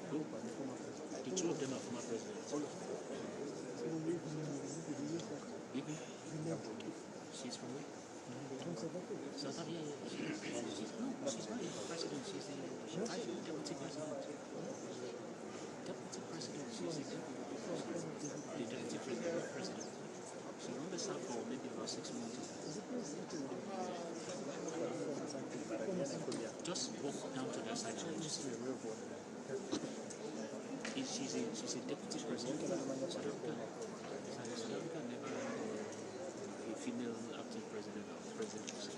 The two of them are former presidents. Bibi? She's from where? South Africa, yeah. She's not president, she's the deputy president. Deputy president, she's the deputy president. She only served for maybe about 6 months. Just walk down to that side and just see. She's a deputy president. South Africa never had a female acting president or presidency.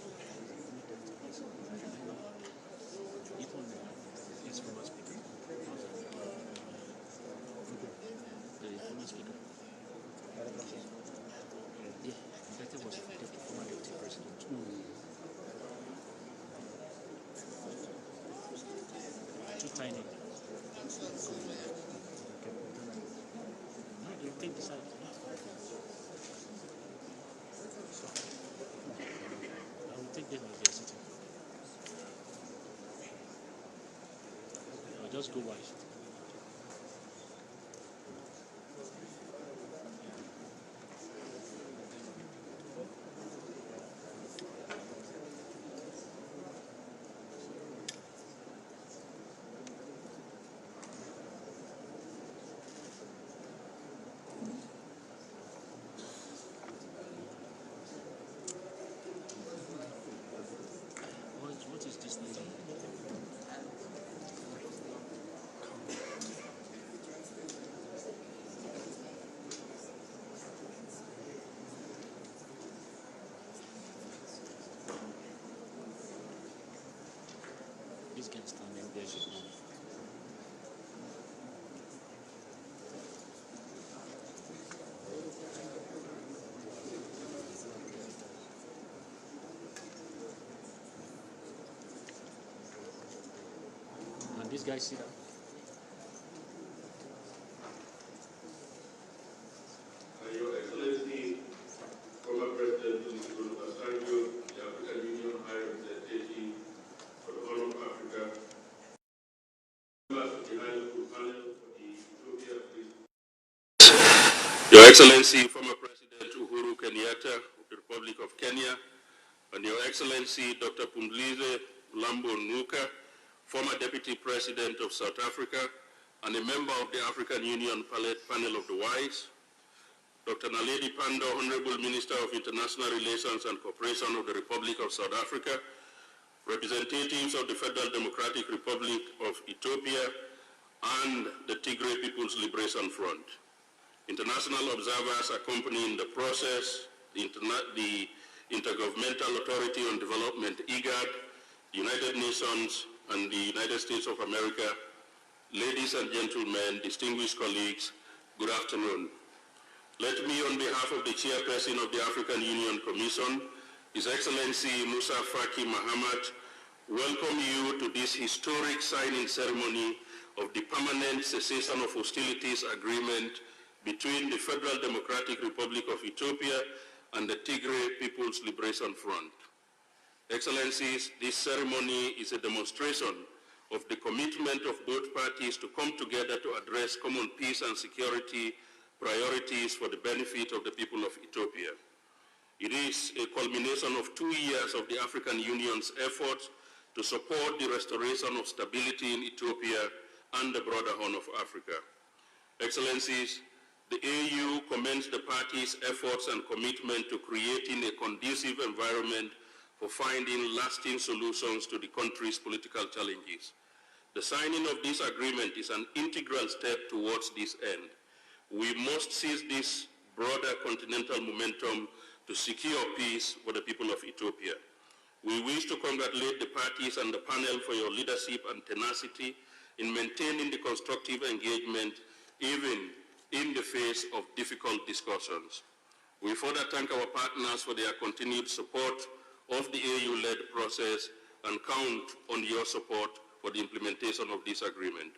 Even his former speaker. The former speaker. Yeah, that was the former deputy president. Too tiny. No, you take the side. I will take them as they are sitting. I'll just go wide. What is this lady? This can stand in there, she's not. These guys sit down. Your Excellency, former President Olusegun Obasanjo, the African Union High Representative for the Horn of Africa, members of the High Level Panel for the Ethiopia Your Excellency, former President Uhuru Kenyatta of the Republic of Kenya, and Your Excellency Dr. Pumlize Lambo Nuka, former Deputy President of South Africa and a member of the African Union Panel of the Wise, Dr. Naledi Pandor, Honorable Minister of International Relations and Cooperation of the Republic of South Africa, representatives of the Federal Democratic Republic of Ethiopia and the Tigray People's Liberation Front, international observers accompanying the process, the Intergovernmental Authority on Development, IGAD, United Nations, and the United States of America, ladies and gentlemen, distinguished colleagues, good afternoon. Let me, on behalf of the Chairperson of the African Union Commission, His Excellency Musa Faki Mahamat, welcome you to this historic signing ceremony of the Permanent Cessation of Hostilities Agreement between the Federal Democratic Republic of Ethiopia and the Tigray People's Liberation Front. Excellencies, this ceremony is a demonstration of the commitment of both parties to come together to address common peace and security priorities for the benefit of the people of Ethiopia. It is a culmination of 2 years of the African Union's efforts to support the restoration of stability in Ethiopia and the broader Horn of Africa. Excellencies, the AU commends the parties' efforts and commitment to creating a conducive environment for finding lasting solutions to the country's political challenges. The signing of this agreement is an integral step towards this end. We must seize this broader continental momentum to secure peace for the people of Ethiopia. We wish to congratulate the parties and the panel for your leadership and tenacity in maintaining the constructive engagement even in the face of difficult discussions. We further thank our partners for their continued support of the AU-led process and count on your support for the implementation of this agreement.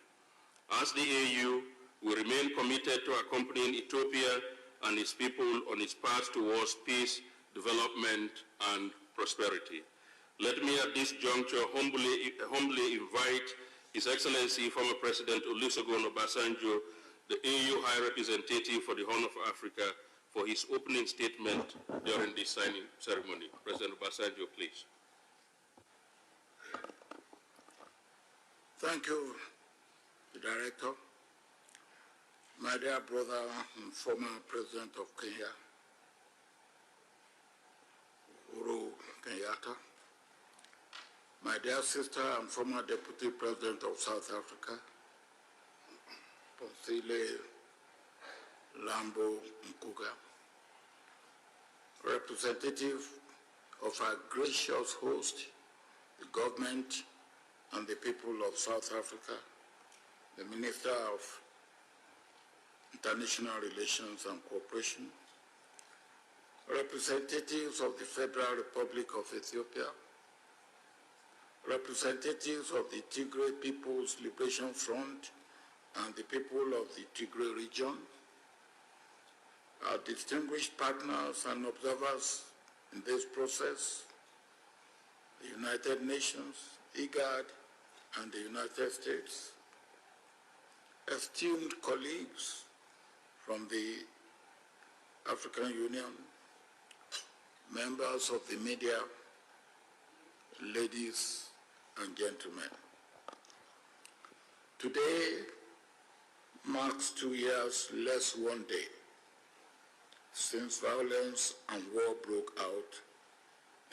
As the AU, we remain committed to accompanying Ethiopia and its people on its path towards peace, development, and prosperity. Let me at this juncture humbly invite His Excellency, former President Olusegun Obasanjo, the AU High Representative for the Horn of Africa, for his opening statement during the signing ceremony. President Obasanjo, please. Thank you, Director. My dear brother and former President of Kenya, Uhuru Kenyatta, my dear sister and former Deputy President of South Africa, Ponsile Lambo Nkuga, representative of our gracious host, the government and the people of South Africa, the Minister of International Relations and Cooperation, representatives of the Federal Republic of Ethiopia, representatives of the Tigray People's Liberation Front and the people of the Tigray region, our distinguished partners and observers in this process, the United Nations, IGAD, and the United States, esteemed colleagues from the African Union, members of the media, ladies and gentlemen. Today marks 2 years less one day since violence and war broke out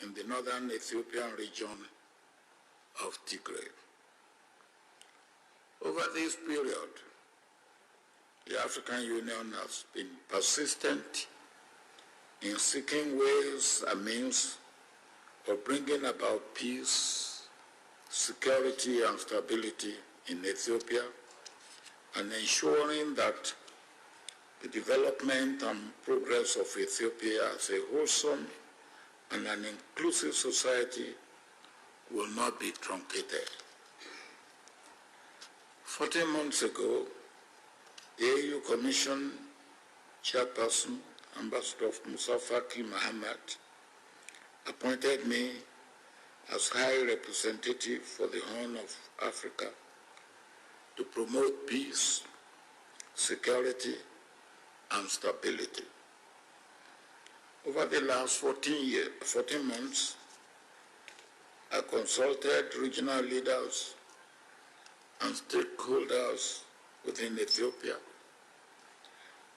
in the northern Ethiopian region of Tigray. Over this period, the African Union has been persistent in seeking ways and means of bringing about peace, security, and stability in Ethiopia, and ensuring that the development and progress of Ethiopia as a wholesome and an inclusive society will not be truncated. 14 months ago, the AU Commission Chairperson, Ambassador Musa Faki Mohammed, appointed me as High Representative for the Horn of Africa to promote peace, security, and stability. Over the last 14 months, I consulted regional leaders and stakeholders within Ethiopia,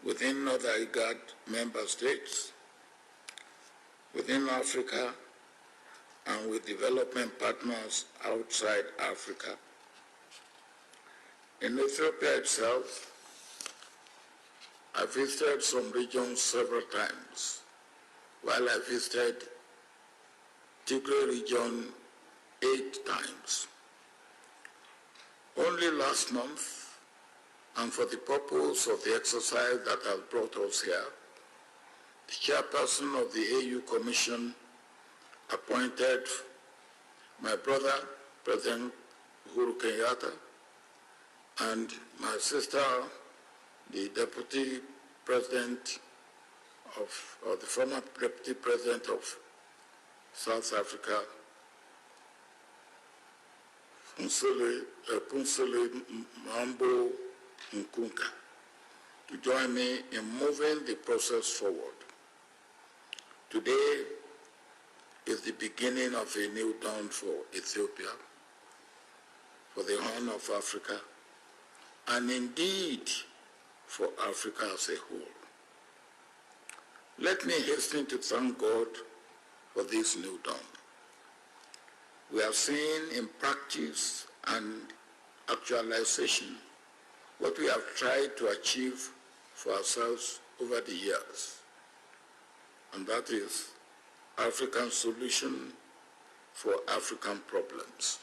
within other IGAD member states, within Africa, and with development partners outside Africa. In Ethiopia itself, I visited some regions several times, while I visited Tigray region 8 times. Only last month, and for the purpose of the exercise that has brought us here, the chairperson of the AU Commission appointed my brother, President Uhuru Kenyatta, and my sister, the Deputy President or the former Deputy President of South Africa, Punsele Mambo Nkunka, to join me in moving the process forward. Today is the beginning of a new dawn for Ethiopia, for the Horn of Africa, and indeed for Africa as a whole. Let me hasten to thank God for this new dawn. We have seen in practice and actualization what we have tried to achieve for ourselves over the years, and that is African solution for African problems.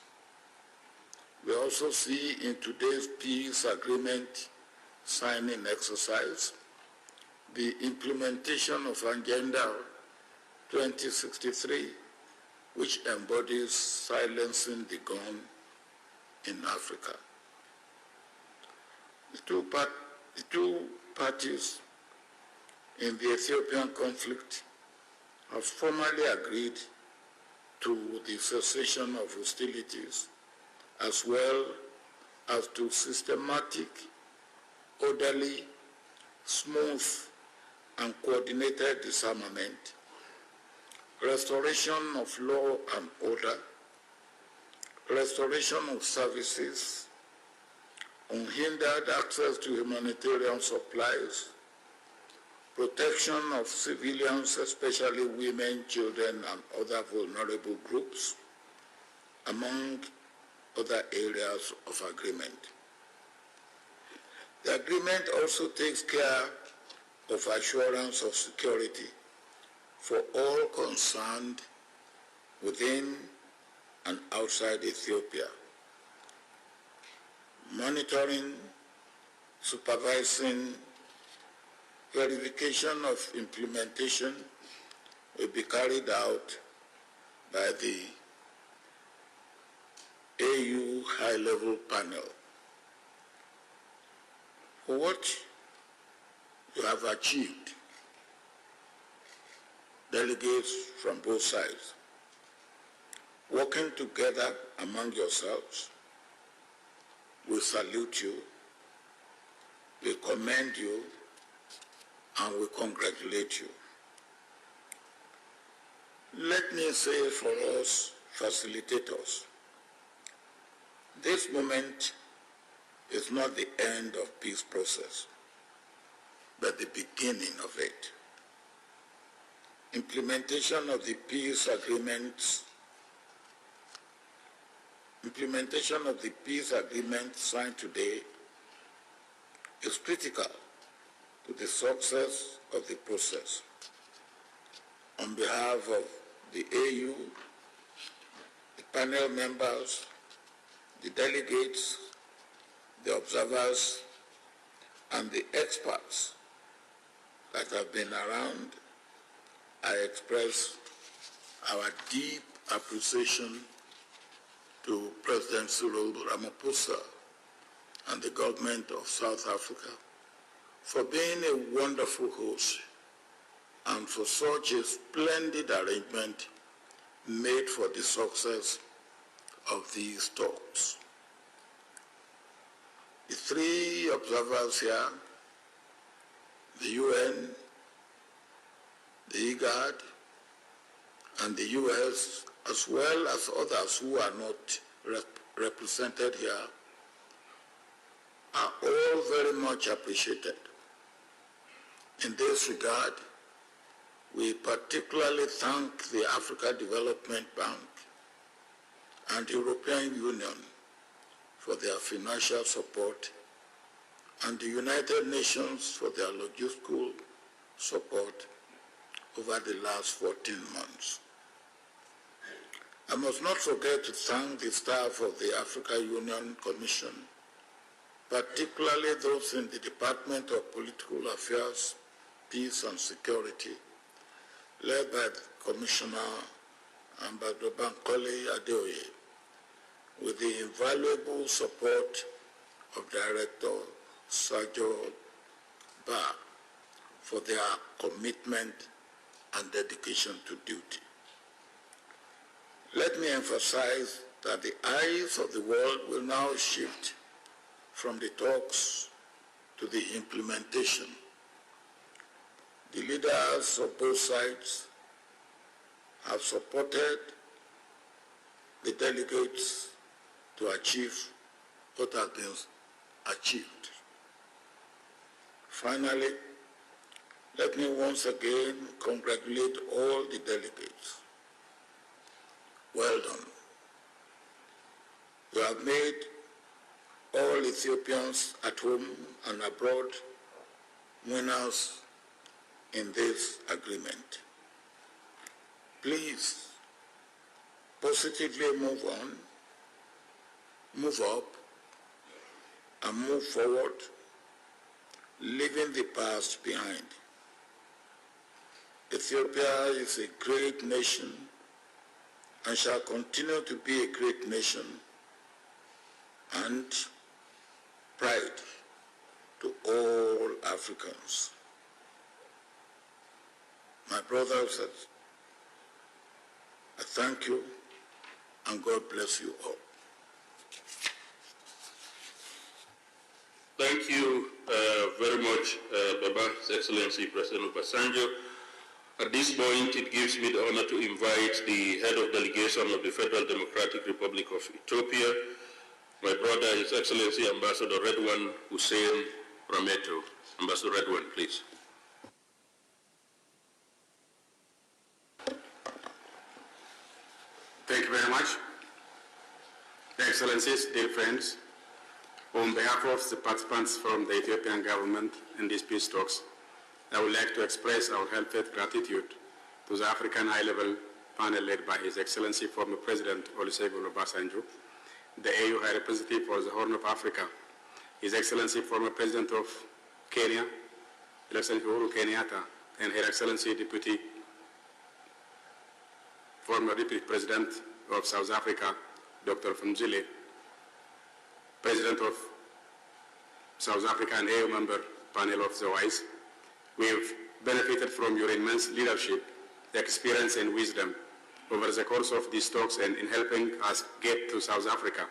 We also see in today's peace agreement signing exercise the implementation of Agenda 2063, which embodies silencing the gun in Africa. The two parties in the Ethiopian conflict have formally agreed to the cessation of hostilities, as well as to systematic, orderly, smooth, and coordinated disarmament, restoration of law and order, restoration of services, unhindered access to humanitarian supplies, protection of civilians, especially women, children, and other vulnerable groups, among other areas of agreement. The agreement also takes care of assurance of security for all concerned within and outside Ethiopia, monitoring, supervising, verification of implementation will be carried out by the AU high-level panel. For what you have achieved, delegates from both sides, working together among yourselves, we salute you, we commend you, and we congratulate you. Let me say for us facilitators, this moment is not the end of peace process, but the beginning of it. Implementation of the peace agreement signed today is critical to the success of the process. On behalf of the AU, the panel members, the delegates, the observers, and the experts that have been around, I express our deep appreciation to President Cyril Ramaphosa and the government of South Africa for being a wonderful host and for such a splendid arrangement made for the success of these talks. The three observers here, the UN, the IGAD, and the US, as well as others who are not represented here, are all very much appreciated. In this regard, we particularly thank the Africa Development Bank and the European Union for their financial support and the United Nations for their logistical support over the last 14 months. I must not forget to thank the staff of the Africa Union Commission, particularly those in the Department of Political Affairs, Peace and Security, led by Commissioner Ambassador Bankole Adeoye, with the invaluable support of Director Sergio Ba for their commitment and dedication to duty. Let me emphasize that the eyes of the world will now shift from the talks to the implementation. The leaders of both sides have supported the delegates to achieve what has been achieved. Finally, let me once again congratulate all the delegates. Well done. You have made all Ethiopians at home and abroad winners in this agreement. Please positively move on, move up, and move forward, leaving the past behind. Ethiopia is a great nation and shall continue to be a great nation and pride to all Africans. My brothers, I thank you and God bless you all. Thank you very much, Baba, His Excellency President Obasanjo. At this point, it gives me the honor to invite the head of delegation of the Federal Democratic Republic of Ethiopia, my brother, His Excellency Ambassador Redwan Hussein Rameto. Ambassador Redwan, please. Thank you very much. Your Excellencies, dear friends, on behalf of the participants from the Ethiopian government in these peace talks, I would like to express our heartfelt gratitude to the African high-level panel led by His Excellency former President Olusegun Obasanjo, the AU High Representative for the Horn of Africa, His Excellency former President of Kenya, Excellency Uhuru Kenyatta, and Her Excellency former Deputy President of South Africa, Dr. Mzile, President of South Africa and AU member panel of the WISE. We have benefited from your immense leadership, experience and wisdom over the course of these talks and in helping us get to South Africa.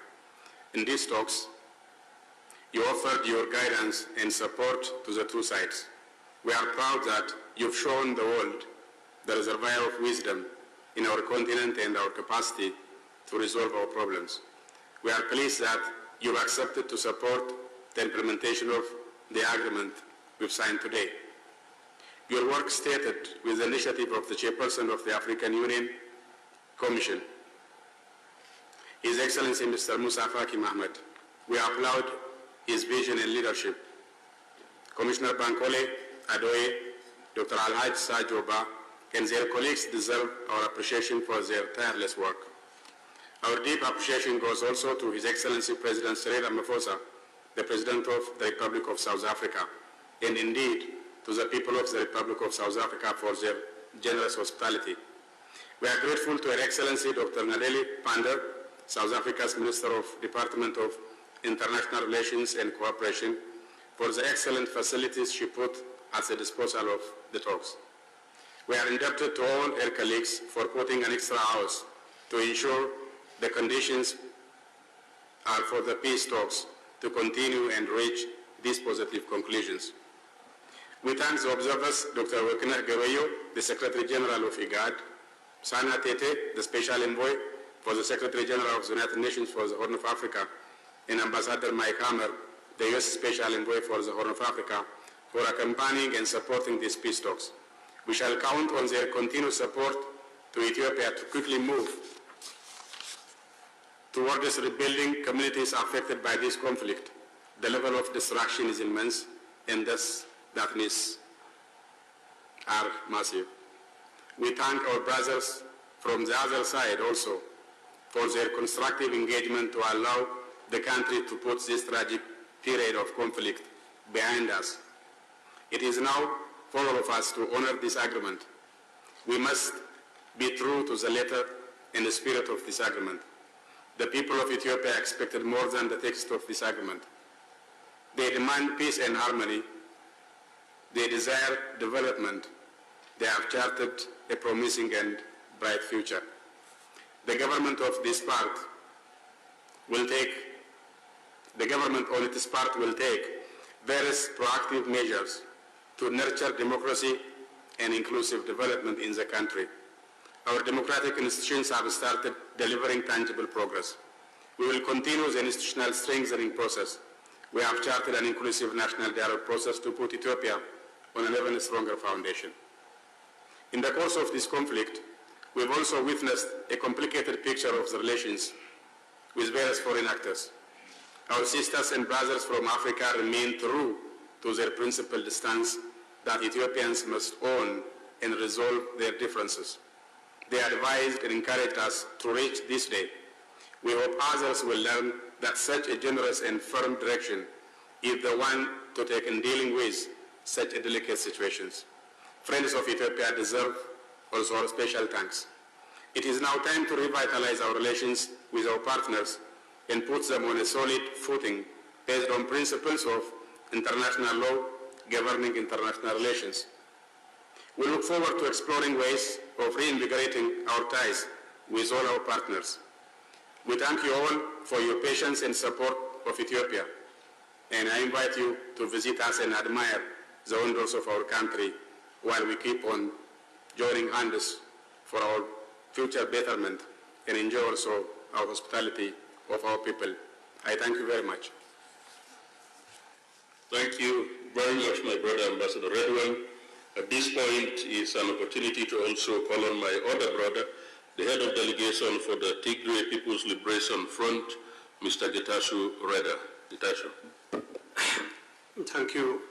In these talks, you offered your guidance and support to the two sides. We are proud that you've shown the world the reservoir of wisdom in our continent and our capacity to resolve our problems. We are pleased that you've accepted to support the implementation of the agreement we've signed today. Your work started with the initiative of the Chairperson of the African Union Commission, His Excellency Mr. Musa Faki Mohamed. We applaud his vision and leadership. Commissioner Bankole, Adoye, Dr. Alhaj Sajoba, and their colleagues deserve our appreciation for their tireless work. Our deep appreciation goes also to His Excellency President Cyril Ramaphosa, the President of the Republic of South Africa, and indeed to the people of the Republic of South Africa for their generous hospitality. We are grateful to Her Excellency Dr. Naledi Pandor, South Africa's Minister of Department of International Relations and Cooperation, for the excellent facilities she put at the disposal of the talks. We are indebted to all her colleagues for putting an extra hours to ensure the conditions are for the peace talks to continue and reach these positive conclusions. We thank the observers, Dr. Wekina Geroyo, the Secretary General of IGAD, Sana Tete, the Special Envoy for the Secretary General of the United Nations for the Horn of Africa, and Ambassador Mike Hammer, the U.S. Special Envoy for the Horn of Africa, for accompanying and supporting these peace talks. We shall count on their continued support to Ethiopia to quickly move towards rebuilding communities affected by this conflict. The level of destruction is immense, and thus that needs are massive. We thank our brothers from the other side also for their constructive engagement to allow the country to put this tragic period of conflict behind us. It is now for all of us to honor this agreement. We must be true to the letter and the spirit of this agreement. The people of Ethiopia expected more than the text of this agreement. They demand peace and harmony. They desire development. They have charted a promising and bright future. The government of this part will take, the government on its part will take various proactive measures to nurture democracy and inclusive development in the country. Our democratic institutions have started delivering tangible progress. We will continue the institutional strengthening process. We have charted an inclusive national dialogue process to put Ethiopia on an even stronger foundation. In the course of this conflict, we've also witnessed a complicated picture of the relations with various foreign actors. Our sisters and brothers from Africa remain true to their principled stance that Ethiopians must own and resolve their differences. They advised and encouraged us to reach this day. We hope others will learn that such a generous and firm direction is the one to take in dealing with such delicate situations. Friends of Ethiopia deserve also our special thanks. It is now time to revitalize our relations with our partners and put them on a solid footing based on principles of international law governing international relations. We look forward to exploring ways of reinvigorating our ties with all our partners. We thank you all for your patience and support of Ethiopia. And I invite you to visit us and admire the wonders of our country while we keep on joining hands for our future betterment and enjoy also our hospitality of our people. I thank you very much. Thank you very much, my brother Ambassador Redwell. At this point is an opportunity to also call on my other brother, the head of delegation for the Tigray People's Liberation Front, Mr. Getachew Reda. Getachew. Thank you,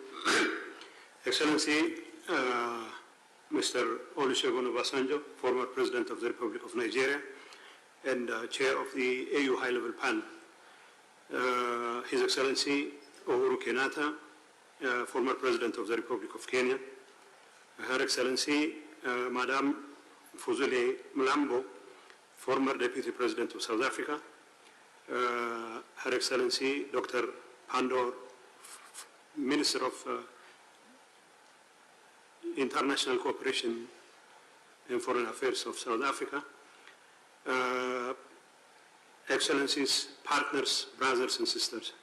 Excellency Mr. Olusegun Obasanjo, former President of the Republic of Nigeria and Chair of the AU High-Level Panel. His Excellency Uhuru Kenyatta, former President of the Republic of Kenya. Her Excellency Madam Fuzile Mlambo, former Deputy President of South Africa. Her Excellency Dr. Pandor, Minister of International Cooperation and Foreign Affairs of South Africa. Excellencies, partners, brothers and sisters.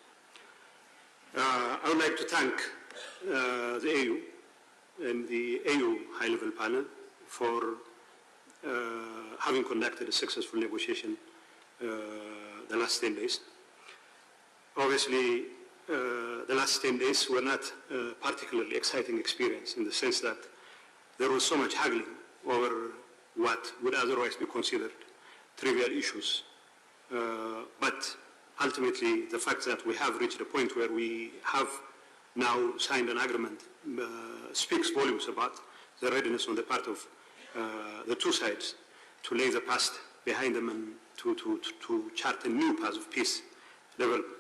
I would like to thank the AU and the AU High-Level Panel for having conducted a successful negotiation the last 10 days. Obviously, the last 10 days were not a particularly exciting experience in the sense that there was so much haggling over what would otherwise be considered trivial issues. But ultimately, the fact that we have reached a point where we have now signed an agreement speaks volumes about the readiness on the part of the two sides to lay the past behind them and to chart a new path of peace development.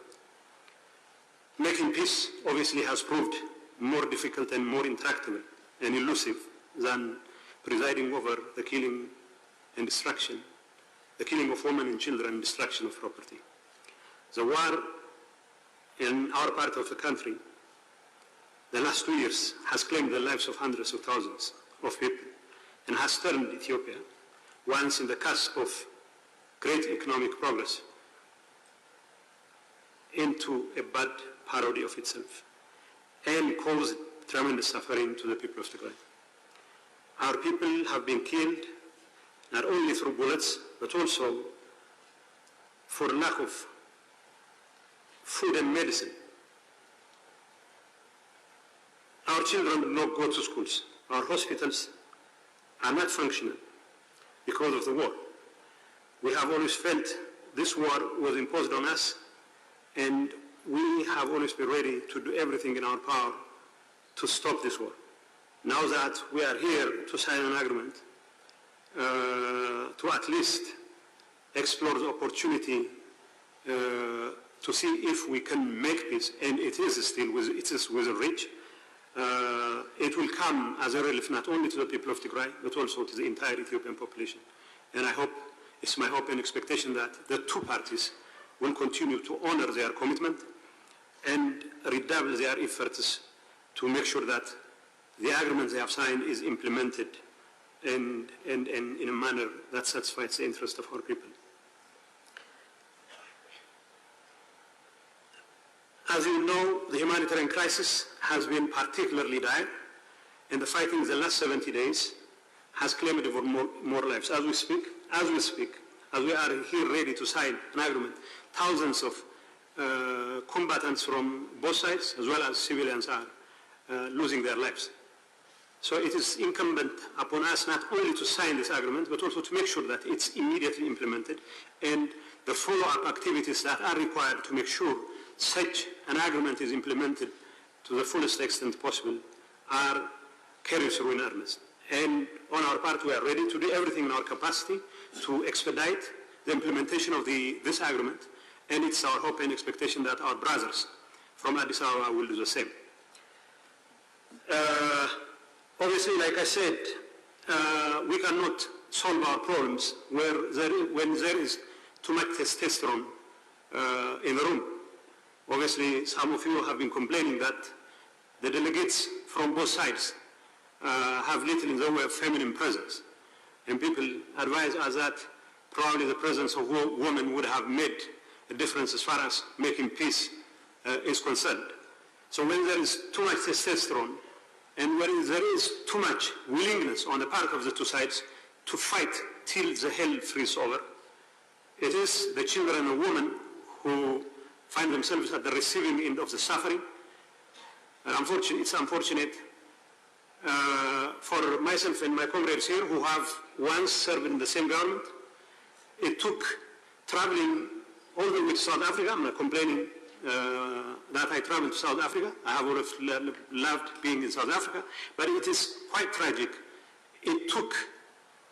Making peace obviously has proved more difficult and more intractable and elusive than presiding over the killing and destruction, the killing of women and children and destruction of property. The war in our part of the country, the last 2 years, has claimed the lives of hundreds of thousands of people and has turned Ethiopia, once in the cusp of great economic progress, into a bad parody of itself and caused tremendous suffering to the people of Tigray. Our people have been killed not only through bullets but also for lack of food and medicine. Our children do not go to schools. Our hospitals are not functional because of the war. We have always felt this war was imposed on us, and we have always been ready to do everything in our power to stop this war. Now that we are here to sign an agreement, to at least explore the opportunity to see if we can make peace, and it is still within reach, it will come as a relief not only to the people of Tigray, but also to the entire Ethiopian population. And I hope, it's my hope and expectation that the two parties will continue to honor their commitment and redouble their efforts to make sure that the agreement they have signed is implemented and in a manner that satisfies the interest of our people. As you know, the humanitarian crisis has been particularly dire, and the fighting in the last 70 days has claimed over more lives. As we speak, as we are here ready to sign an agreement, thousands of combatants from both sides, as well as civilians, are losing their lives. So it is incumbent upon us not only to sign this agreement, but also to make sure that it's immediately implemented, and the follow-up activities that are required to make sure such an agreement is implemented to the fullest extent possible are carried through in earnest. And on our part, we are ready to do everything in our capacity to expedite the implementation of this agreement, and it's our hope and expectation that our brothers from Addis Ababa will do the same. Obviously, like I said, we cannot solve our problems when there is too much testosterone in the room. Obviously, some of you have been complaining that the delegates from both sides have little in the way of feminine presence. And people advise us that probably the presence of women would have made a difference as far as making peace is concerned. So when there is too much testosterone and when there is too much willingness on the part of the two sides to fight till the hell freezes over, it is the children and women who find themselves at the receiving end of the suffering. And it's unfortunate for myself and my comrades here who have once served in the same government. It took traveling all the way to South Africa. I'm not complaining that I traveled to South Africa. I have always loved being in South Africa, but it is quite tragic. It took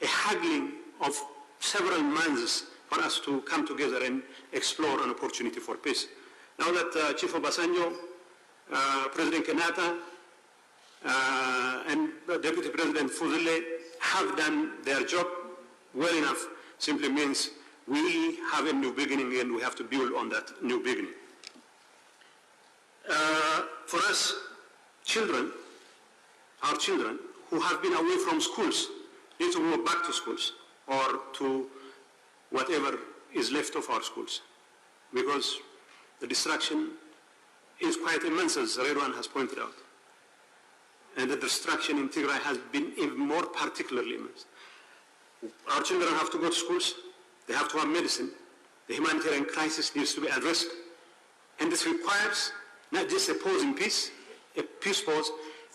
a haggling of several months for us to come together and explore an opportunity for peace. Now that Chief Obasanjo, President Kenyatta, and Deputy President Fuzile have done their job well enough, simply means we have a new beginning and we have to build on that new beginning. For us, children, our children who have been away from schools need to go back to schools or to whatever is left of our schools, because the destruction is quite immense, as Redwan has pointed out. And the destruction in Tigray has been even more particularly immense. Our children have to go to schools, they have to have medicine, the humanitarian crisis needs to be addressed, and this requires not just a pause in peace, a peace pause,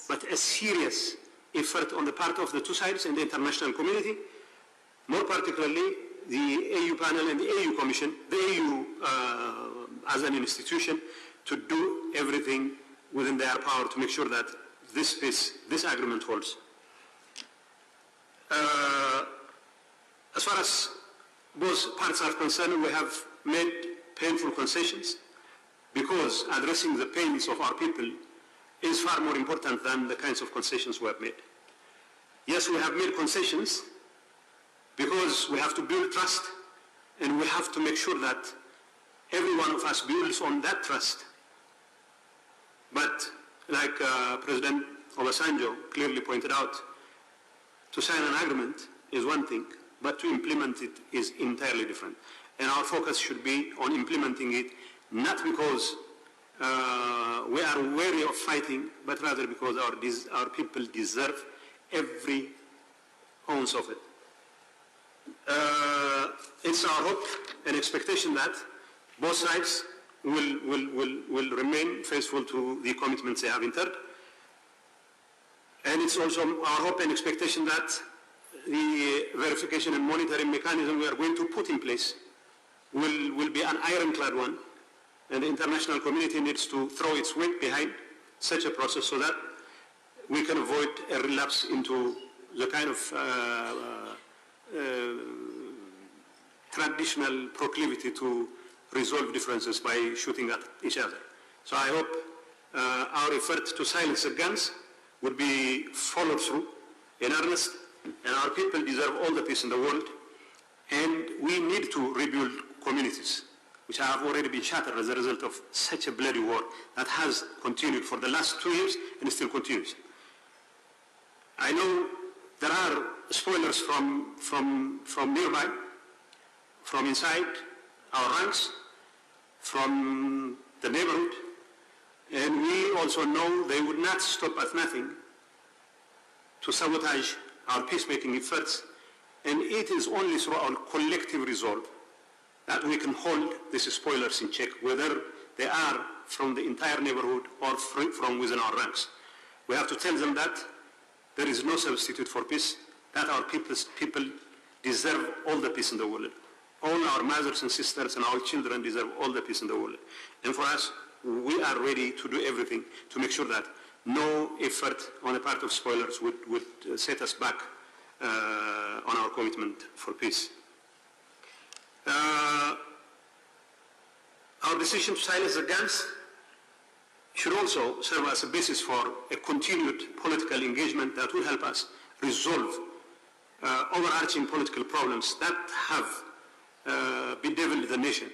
but a serious effort on the part of the two sides and the international community, more particularly the AU panel and the AU Commission, the AU as an institution, to do everything within their power to make sure that this peace, this agreement holds. As far as both parts are concerned, we have made painful concessions because addressing the pains of our people is far more important than the kinds of concessions we have made. Yes, we have made concessions because we have to build trust and we have to make sure that every one of us builds on that trust. But like President Obasanjo clearly pointed out, to sign an agreement is one thing, but to implement it is entirely different. And our focus should be on implementing it, not because we are weary of fighting, but rather because our people deserve every ounce of it. It's our hope and expectation that both sides will remain faithful to the commitments they have entered. And it's also our hope and expectation that the verification and monitoring mechanism we are going to put in place will be an ironclad one, and the international community needs to throw its weight behind such a process so that we can avoid a relapse into the kind of traditional proclivity to resolve differences by shooting at each other. So I hope our effort to silence the guns would be followed through in earnest, and our people deserve all the peace in the world, and we need to rebuild communities which have already been shattered as a result of such a bloody war that has continued for the last 2 years and still continues. I know there are spoilers from nearby, from inside our ranks, from the neighborhood, and we also know they would not stop at nothing to sabotage our peacemaking efforts, and it is only through our collective resolve that we can hold these spoilers in check, whether they are from the entire neighborhood or from within our ranks. We have to tell them that there is no substitute for peace, that our people deserve all the peace in the world. All our mothers and sisters and our children deserve all the peace in the world. And for us, we are ready to do everything to make sure that no effort on the part of spoilers would set us back on our commitment for peace. Our decision to silence the guns should also serve as a basis for a continued political engagement that will help us resolve overarching political problems that have bedeviled the nation.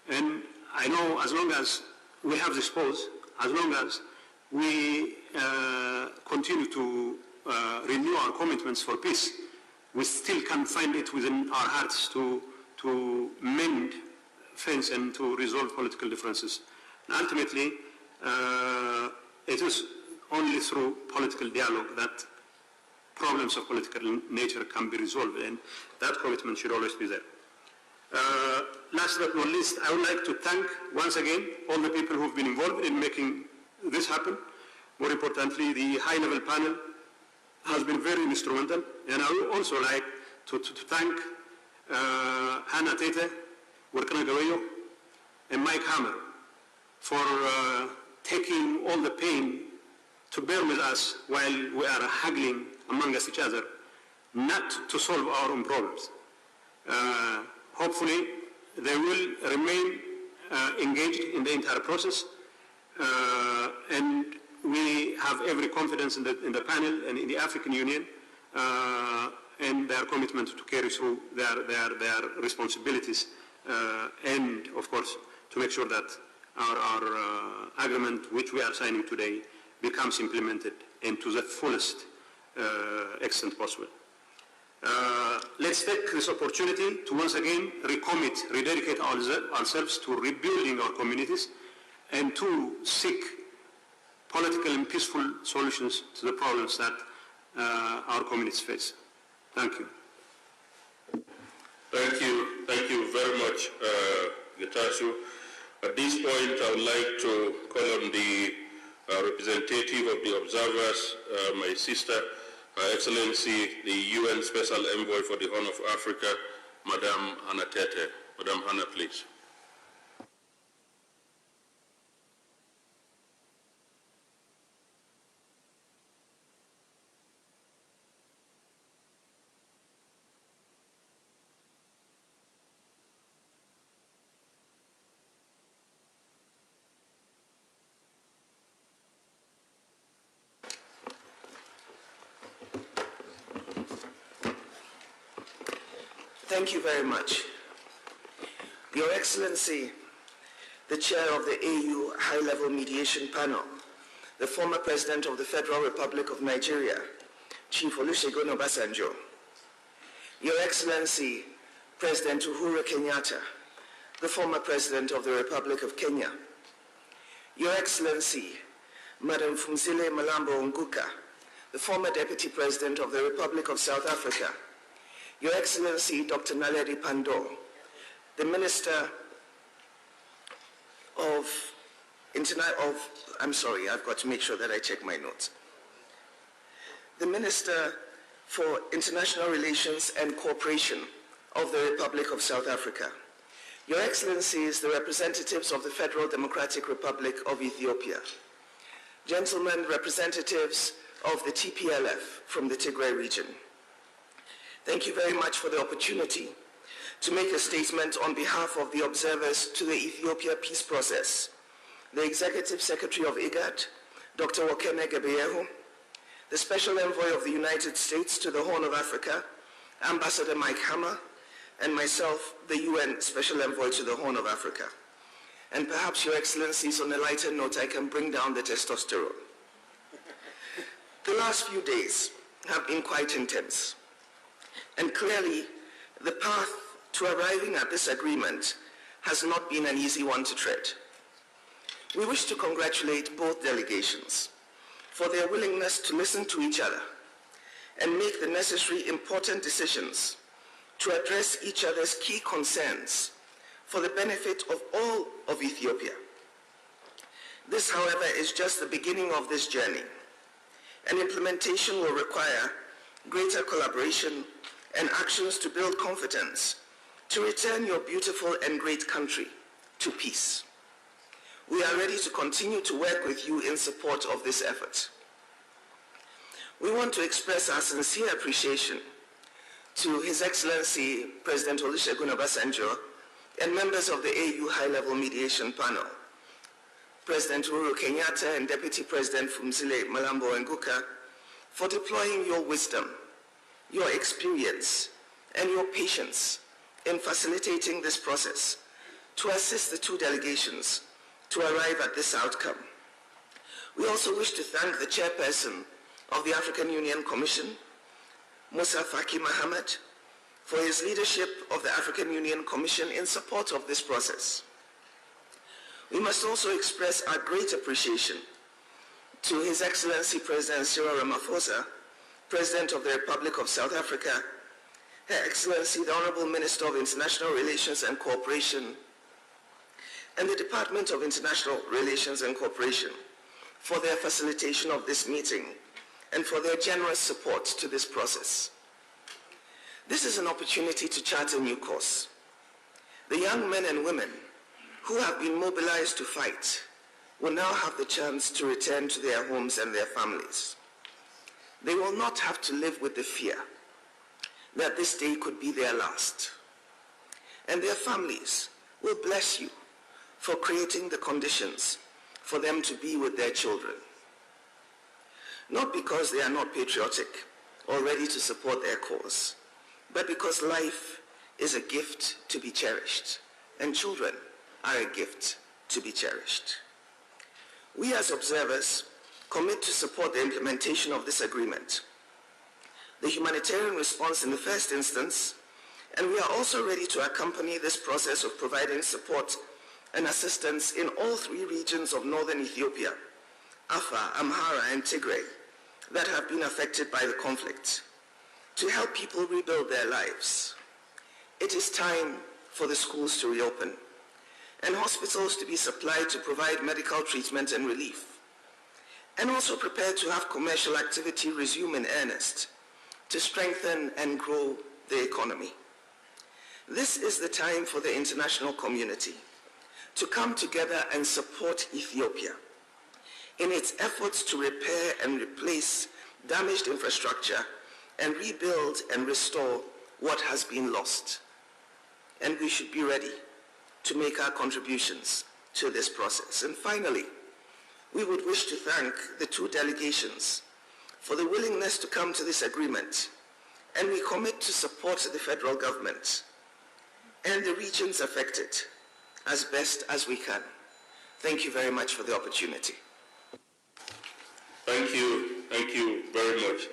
And I know as long as we have this pause, as long as we continue to renew our commitments for peace, we still can find it within our hearts to mend things and to resolve political differences And ultimately, it is only through political dialogue that problems of political nature can be resolved, and that commitment should always be there. Last but not least, I would like to thank once again all the people who have been involved in making this happen. More importantly, the high-level panel has been very instrumental, and I would also like to thank Hannah Tete, Workana Gawayo, and Mike Hammer for taking all the pain to bear with us while we are haggling among us each other, not to solve our own problems. Hopefully, they will remain engaged in the entire process, and we have every confidence in the panel and in the African Union and their commitment to carry through their responsibilities and, of course, to make sure that our agreement, which we are signing today, becomes implemented and to the fullest extent possible. Let's take this opportunity to once again recommit, rededicate ourselves to rebuilding our communities and to seek political and peaceful solutions to the problems that our communities face. Thank you. Thank you very much, Getachew. At this point, I would like to call on the representative of the observers, my sister, Her Excellency, the UN Special Envoy for the Horn of Africa, Madam Hannah Tete. Madam Hannah, please. Thank you very much. Your Excellency, the Chair of the AU High-Level Mediation Panel, the former President of the Federal Republic of Nigeria, Chief Olusegun Obasanjo, Your Excellency, President Uhuru Kenyatta, the former President of the Republic of Kenya, Your Excellency, Madam Phumzile Mlambo Nguka, the former Deputy President of the Republic of South Africa, Your Excellency, Dr. Naledi Pandor, the Minister I'm sorry, I've got to make sure that I check my notes. The Minister for International Relations and Cooperation of the Republic of South Africa, Your Excellencies, the representatives of the Federal Democratic Republic of Ethiopia, gentlemen representatives of the TPLF from the Tigray region, thank you very much for the opportunity to make a statement on behalf of the observers to the Ethiopia peace process, the Executive Secretary of IGAD, Dr. Wakene Gebeyehu, the Special Envoy of the United States to the Horn of Africa, Ambassador Mike Hammer, and myself, the UN Special Envoy to the Horn of Africa. And perhaps, Your Excellencies, on a lighter note, I can bring down the testosterone. The last few days have been quite intense. And clearly, the path to arriving at this agreement has not been an easy one to tread. We wish to congratulate both delegations for their willingness to listen to each other and make the necessary important decisions to address each other's key concerns for the benefit of all of Ethiopia. This, however, is just the beginning of this journey, and implementation will require greater collaboration and actions to build confidence to return your beautiful and great country to peace. We are ready to continue to work with you in support of this effort. We want to express our sincere appreciation to His Excellency President Olusegun Obasanjo and members of the AU High-Level Mediation Panel, President Uhuru Kenyatta and Deputy President Phumzile Mlambo Nguka, for deploying your wisdom, your experience, and your patience in facilitating this process to assist the two delegations to arrive at this outcome. We also wish to thank the Chairperson of the African Union Commission, Musa Faki Mohammed, for his leadership of the African Union Commission in support of this process. We must also express our great appreciation to His Excellency President Cyril Ramaphosa, President of the Republic of South Africa, Her Excellency the Honorable Minister of International Relations and Cooperation, and the Department of International Relations and Cooperation for their facilitation of this meeting and for their generous support to this process. This is an opportunity to chart a new course. The young men and women who have been mobilized to fight will now have the chance to return to their homes and their families. They will not have to live with the fear that this day could be their last. And their families will bless you for creating the conditions for them to be with their children. Not because they are not patriotic or ready to support their cause, but because life is a gift to be cherished, and children are a gift to be cherished. We as observers commit to support the implementation of this agreement, the humanitarian response in the first instance, and we are also ready to accompany this process of providing support and assistance in all three regions of northern Ethiopia, Afar, Amhara, and Tigray, that have been affected by the conflict, to help people rebuild their lives. It is time for the schools to reopen and hospitals to be supplied to provide medical treatment and relief, and also prepare to have commercial activity resume in earnest to strengthen and grow the economy. This is the time for the international community to come together and support Ethiopia in its efforts to repair and replace damaged infrastructure and rebuild and restore what has been lost. And we should be ready to make our contributions to this process. And finally, we would wish to thank the two delegations for the willingness to come to this agreement, and we commit to support the federal government and the regions affected as best as we can. Thank you very much for the opportunity. Thank you very much.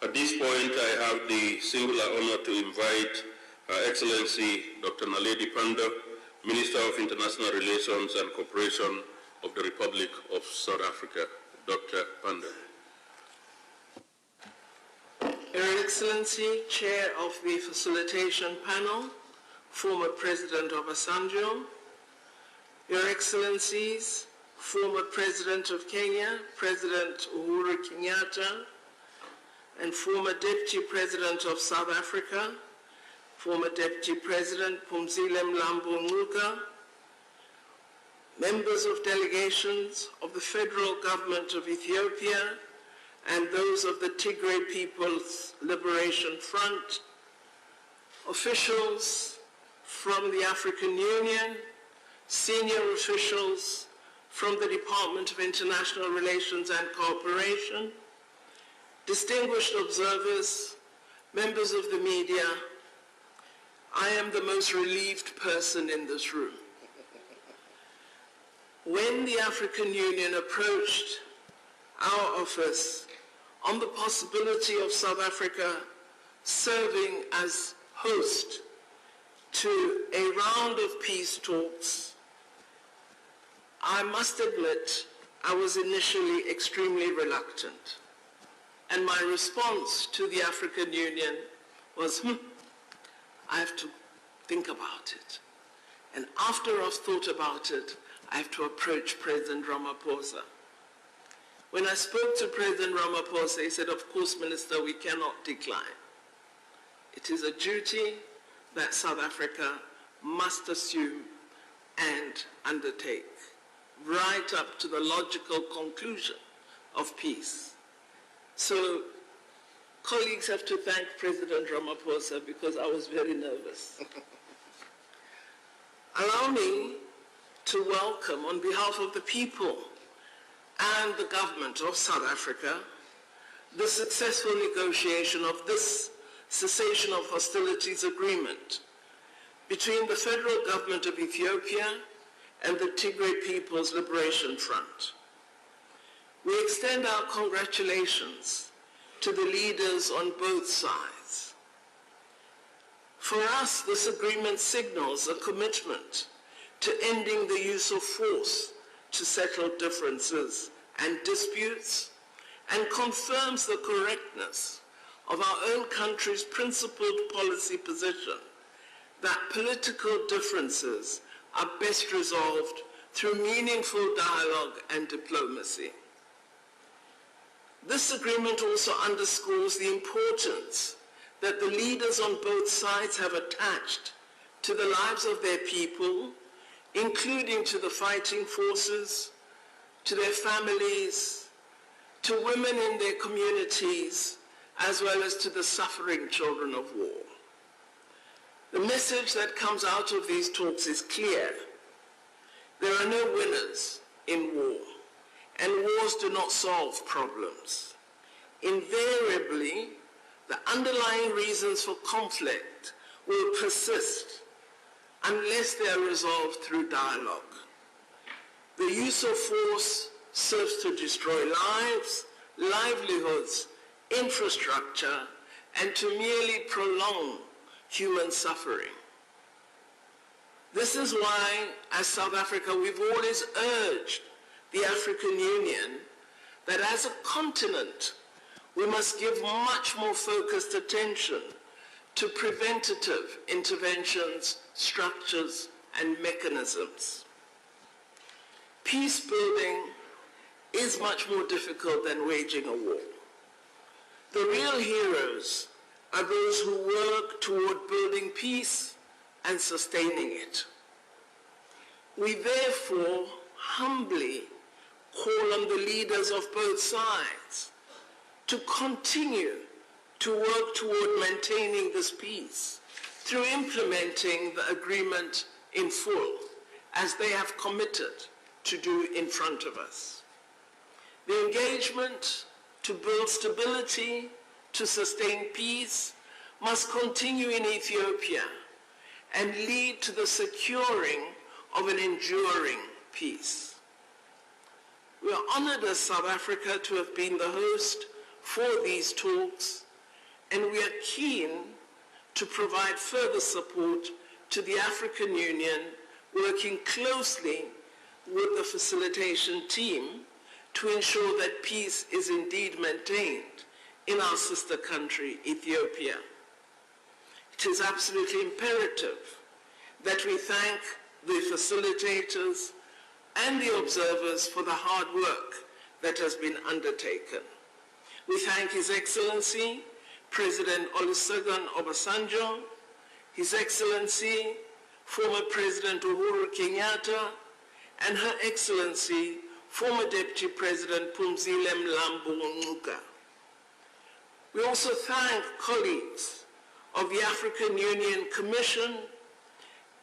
At this point, I have the singular honor to invite Her Excellency Dr. Naledi Pandor, Minister of International Relations and Cooperation of the Republic of South Africa. Dr. Pandor. Your Excellency, Chair of the Facilitation Panel, former President Obasanjo, Your Excellencies, former President of Kenya, President Uhuru Kenyatta, and former Deputy President of South Africa, former Deputy President Phumzile Mlambo Ngcuka, members of delegations of the Federal Government of Ethiopia and those of the Tigray People's Liberation Front, officials from the African Union, senior officials from the Department of International Relations and Cooperation, distinguished observers, members of the media, I am the most relieved person in this room. When the African Union approached our office on the possibility of South Africa serving as host to a round of peace talks, I must admit I was initially extremely reluctant. And my response to the African Union was, I have to think about it. And after I've thought about it, I have to approach President Ramaphosa. When I spoke to President Ramaphosa, he said, of course, Minister, we cannot decline. It is a duty that South Africa must assume and undertake, right up to the logical conclusion of peace. So colleagues have to thank President Ramaphosa because I was very nervous. Allow me to welcome, on behalf of the people and the government of South Africa, the successful negotiation of this cessation of hostilities agreement between the federal government of Ethiopia and the Tigray People's Liberation Front. We extend our congratulations to the leaders on both sides. For us, this agreement signals a commitment to ending the use of force to settle differences and disputes, and confirms the correctness of our own country's principled policy position that political differences are best resolved through meaningful dialogue and diplomacy. This agreement also underscores the importance that the leaders on both sides have attached to the lives of their people, including to the fighting forces, to their families, to women in their communities, as well as to the suffering children of war. The message that comes out of these talks is clear. There are no winners in war, and wars do not solve problems. Invariably, the underlying reasons for conflict will persist unless they are resolved through dialogue. The use of force serves to destroy lives, livelihoods, infrastructure, and to merely prolong human suffering. This is why, as South Africa, we've always urged the African Union that as a continent, we must give much more focused attention to preventative interventions, structures, and mechanisms. Peace building is much more difficult than waging a war. The real heroes are those who work toward building peace and sustaining it. We therefore humbly call on the leaders of both sides to continue to work toward maintaining this peace through implementing the agreement in full, as they have committed to do in front of us. The engagement to build stability, to sustain peace, must continue in Ethiopia and lead to the securing of an enduring peace. We are honored as South Africa to have been the host for these talks, and we are keen to provide further support to the African Union, working closely with the facilitation team to ensure that peace is indeed maintained in our sister country, Ethiopia. It is absolutely imperative that we thank the facilitators and the observers for the hard work that has been undertaken. We thank His Excellency, President Olusegun Obasanjo, His Excellency, former President Uhuru Kenyatta, and Her Excellency, former Deputy President Phumzile Mlambo Ngcuka. We also thank colleagues of the African Union Commission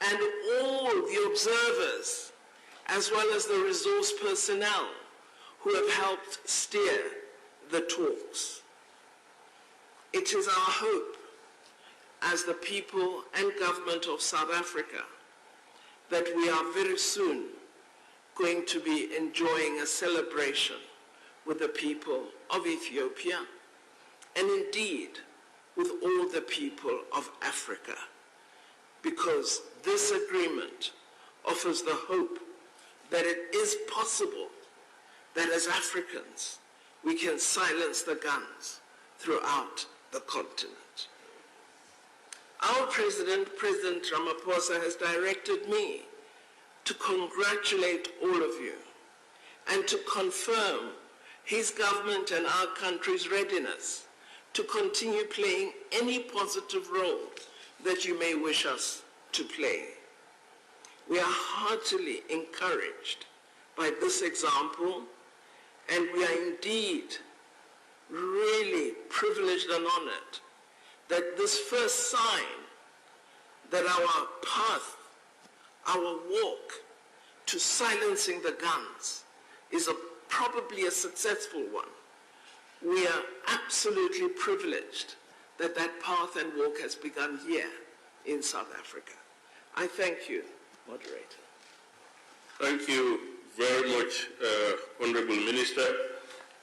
and all the observers, as well as the resource personnel who have helped steer the talks. It is our hope as the people and government of South Africa that we are very soon going to be enjoying a celebration with the people of Ethiopia and indeed with all the people of Africa, because this agreement offers the hope that it is possible that as Africans we can silence the guns throughout the continent. Our President, President Ramaphosa, has directed me to congratulate all of you and to confirm his government and our country's readiness to continue playing any positive role that you may wish us to play. We are heartily encouraged by this example, and we are indeed really privileged and honored that this first sign that our path, our walk to silencing the guns is probably a successful one. We are absolutely privileged that that path and walk has begun here in South Africa. I thank you, moderator. Thank you very much, Honorable Minister.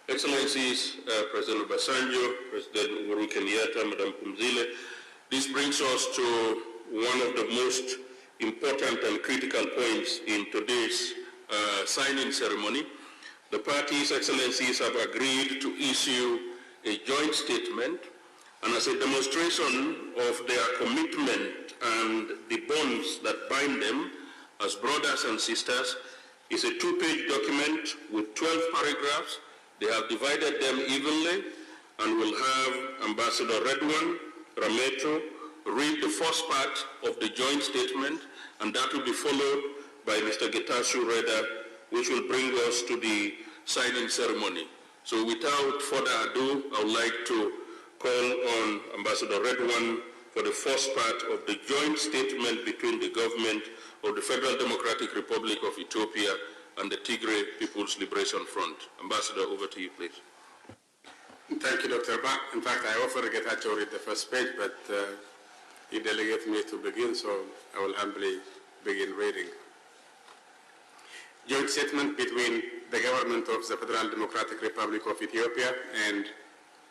Excellencies, President Obasanjo, President Uhuru Kenyatta, Madam Phumzile, this brings us to one of the most important and critical points in today's signing ceremony. The parties' excellencies have agreed to issue a joint statement, and as a demonstration of their commitment and the bonds that bind them as brothers and sisters, is a 2-page document with 12 paragraphs. They have divided them evenly and will have Ambassador Redwan Rameto read the first part of the joint statement, and that will be followed by Mr. Getachew Reda, which will bring us to the signing ceremony. So without further ado, I would like to call on Ambassador Redwan for the first part of the joint statement between the government of the Federal Democratic Republic of Ethiopia and the Tigray People's Liberation Front. Ambassador, over to you, please. Thank you, Dr. Ba. In fact, I offered Getachew read the first page, but he delegated me to begin, so I will humbly begin reading. Joint statement between the government of the Federal Democratic Republic of Ethiopia and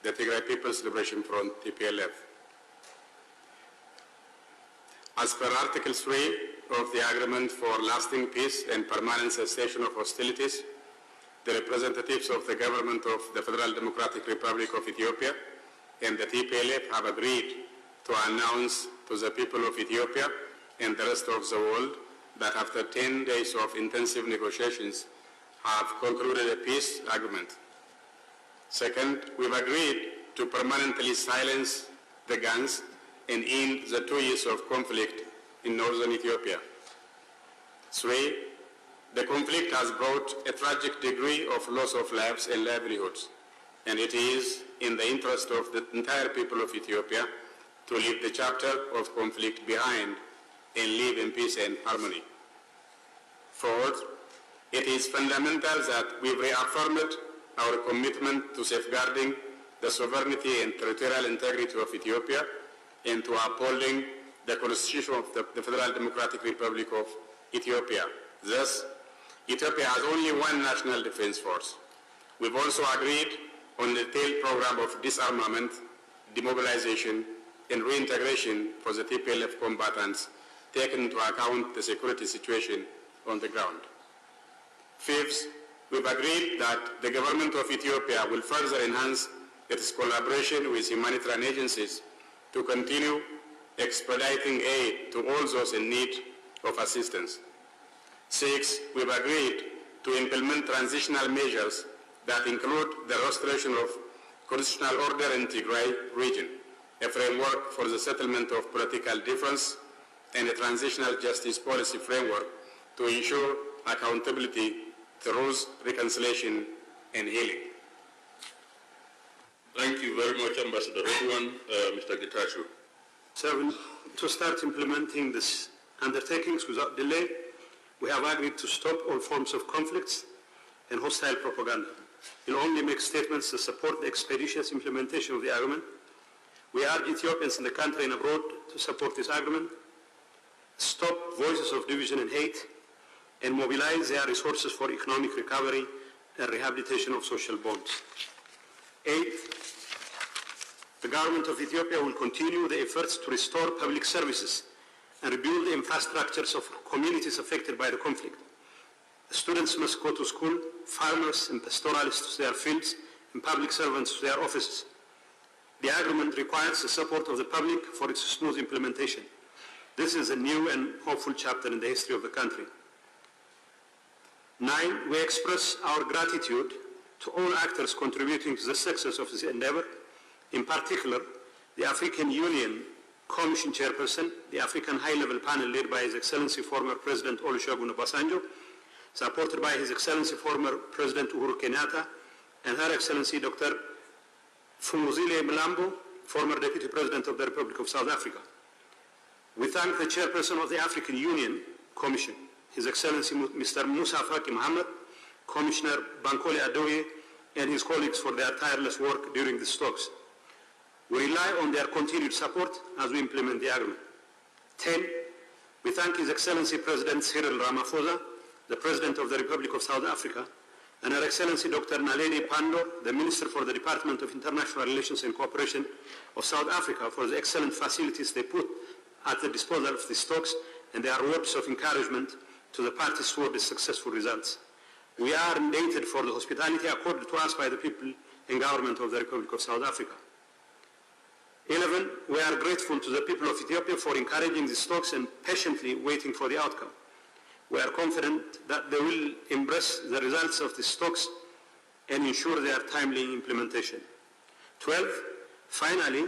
the Tigray People's Liberation Front, TPLF. As per Article 3 of the Agreement for Lasting Peace and Permanent Cessation of Hostilities, the representatives of the government of the Federal Democratic Republic of Ethiopia and the TPLF have agreed to announce to the people of Ethiopia and the rest of the world that after 10 days of intensive negotiations have concluded a peace agreement. Second, we've agreed to permanently silence the guns and end the 2 years of conflict in northern Ethiopia. Three, the conflict has brought a tragic degree of loss of lives and livelihoods, and it is in the interest of the entire people of Ethiopia to leave the chapter of conflict behind and live in peace and harmony. Fourth, it is fundamental that we've reaffirmed our commitment to safeguarding the sovereignty and territorial integrity of Ethiopia and to upholding the Constitution of the Federal Democratic Republic of Ethiopia. Thus, Ethiopia has only one national defense force. We've also agreed on the detailed program of disarmament, demobilization, and reintegration for the TPLF combatants, taking into account the security situation on the ground. Fifth, we've agreed that the government of Ethiopia will further enhance its collaboration with humanitarian agencies to continue expediting aid to all those in need of assistance. Six, we've agreed to implement transitional measures that include the restoration of constitutional order in Tigray region, a framework for the settlement of political difference, and a transitional justice policy framework to ensure accountability, truth, reconciliation, and healing. Thank you very much, Ambassador Redwan. Mr. Getachew. 7, to start implementing these undertakings without delay, we have agreed to stop all forms of conflicts and hostile propaganda. We'll only make statements to support the expeditious implementation of the agreement. We urge Ethiopians in the country and abroad to support this agreement, stop voices of division and hate, and mobilize their resources for economic recovery and rehabilitation of social bonds. 8, the government of Ethiopia will continue the efforts to restore public services and rebuild the infrastructures of communities affected by the conflict. The students must go to school, farmers and pastoralists to their fields, and public servants to their offices. The agreement requires the support of the public for its smooth implementation. This is a new and hopeful chapter in the history of the country. 9, we express our gratitude to all actors contributing to the success of this endeavor, in particular, the African Union Commission Chairperson, the African High-Level Panel led by His Excellency former President Olusegun Obasanjo, supported by His Excellency former President Uhuru Kenyatta, and Her Excellency Dr. Fumuzile Mlambo, former Deputy President of the Republic of South Africa. We thank the Chairperson of the African Union Commission, His Excellency Mr. Musa Faki Mohammed, Commissioner Bankole Adoye, and his colleagues for their tireless work during these talks. We rely on their continued support as we implement the agreement. 10, we thank His Excellency President Cyril Ramaphosa, the President of the Republic of South Africa, and Her Excellency Dr. Naledi Pandor, the Minister for the Department of International Relations and Cooperation of South Africa, for the excellent facilities they put at the disposal of these talks and their words of encouragement to the parties toward the successful results. We are indebted for the hospitality accorded to us by the people and government of the Republic of South Africa. 11, we are grateful to the people of Ethiopia for encouraging these talks and patiently waiting for the outcome. We are confident that they will embrace the results of these talks and ensure their timely implementation. 12, finally,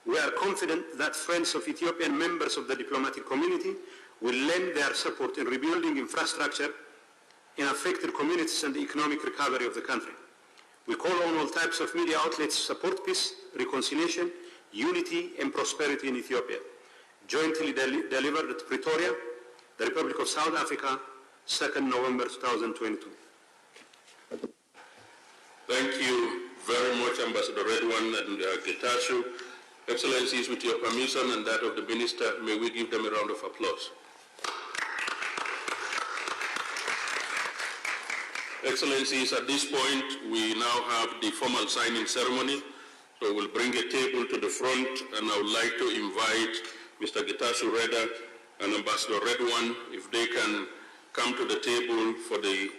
we are confident that friends of Ethiopia and members of the diplomatic community will lend their support in rebuilding infrastructure in affected communities and the economic recovery of the country. We call on all types of media outlets to support peace, reconciliation, unity and prosperity in Ethiopia. Jointly delivered at Pretoria, the Republic of South Africa, 2nd November 2022. Thank you very much, Ambassador Redwan and Getachew. Excellencies, with your permission and that of the Minister, may we give them a round of applause. Excellencies, at this point, we now have the formal signing ceremony. So we'll bring a table to the front, and I would like to invite Mr. Getachew Reda and Ambassador Redwan, if they can come to the table for the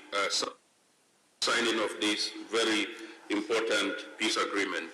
signing of this very important peace agreement.